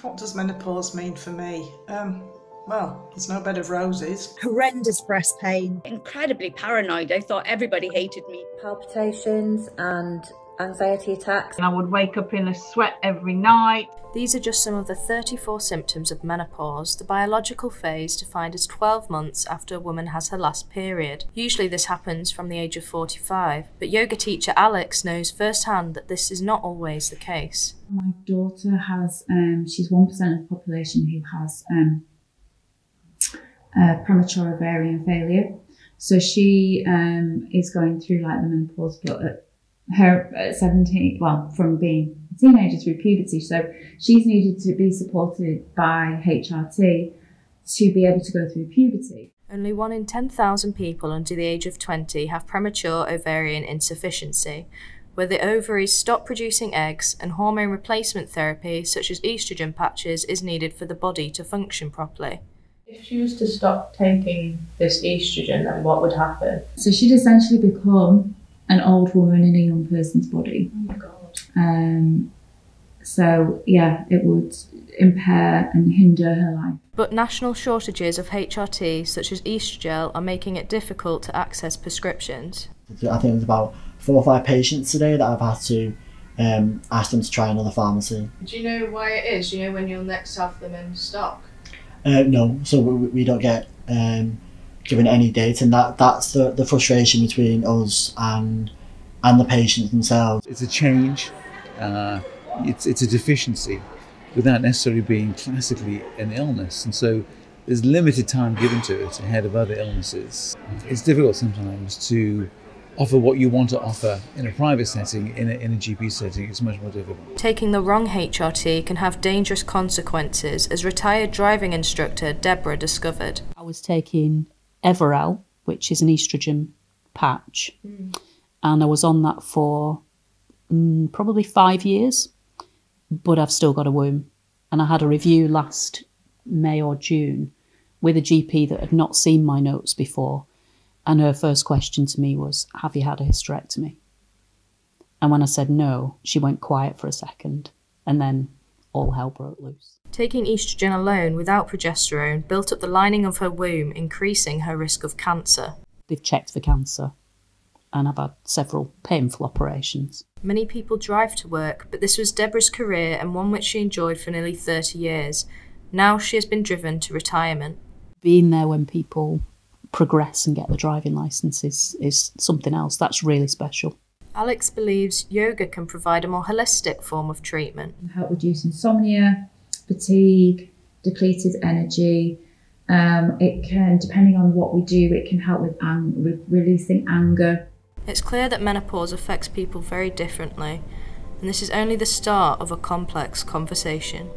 What does menopause mean for me? Well, there's no bed of roses. Horrendous breast pain. Incredibly paranoid. I thought everybody hated me. Palpitations and anxiety attacks. I would wake up in a sweat every night. These are just some of the 34 symptoms of menopause, the biological phase defined as 12 months after a woman has her last period. Usually this happens from the age of 45, but yoga teacher Alex knows firsthand that this is not always the case. My daughter has, she's 1% of the population who has premature ovarian failure. So she is going through like the menopause, but at 17, well, from being a teenager through puberty. So she's needed to be supported by HRT to be able to go through puberty. Only 1 in 10,000 people under the age of 20 have premature ovarian insufficiency, where the ovaries stop producing eggs and hormone replacement therapy such as estrogen patches is needed for the body to function properly. If she was to stop taking this estrogen, then what would happen? So she'd essentially become an old woman in a young person's body. Oh my God. So yeah, it would impair and hinder her life. But national shortages of HRT such as Estrogel are making it difficult to access prescriptions. I think there's about 4 or 5 patients today that I've had to ask them to try another pharmacy. Do you know why it is? Do you know when you'll next have them in stock? No, so we don't get given any date, and that's the frustration between us and the patients themselves. It's a change, it's a deficiency without necessarily being classically an illness, and so there's limited time given to it ahead of other illnesses. It's difficult sometimes to offer what you want to offer in a private setting. In a GP setting, it's much more difficult. Taking the wrong HRT can have dangerous consequences, as retired driving instructor Deborah discovered. I was taking Everel, which is an estrogen patch, and I was on that for probably 5 years, but I've still got a womb. And I had a review last May or June with a GP that had not seen my notes before. And her first question to me was, have you had a hysterectomy? And when I said no, she went quiet for a second, and then all hell broke loose. Taking estrogen alone without progesterone built up the lining of her womb, increasing her risk of cancer. They've checked for cancer, and I've had several painful operations. Many people drive to work, but this was Deborah's career and one which she enjoyed for nearly 30 years. Now she has been driven to retirement. Being there when people progress and get the driving licence is something else. That's really special. Alex believes yoga can provide a more holistic form of treatment. It can help reduce insomnia, fatigue, depleted energy. It can, depending on what we do, it can help with releasing anger. It's clear that menopause affects people very differently, and this is only the start of a complex conversation.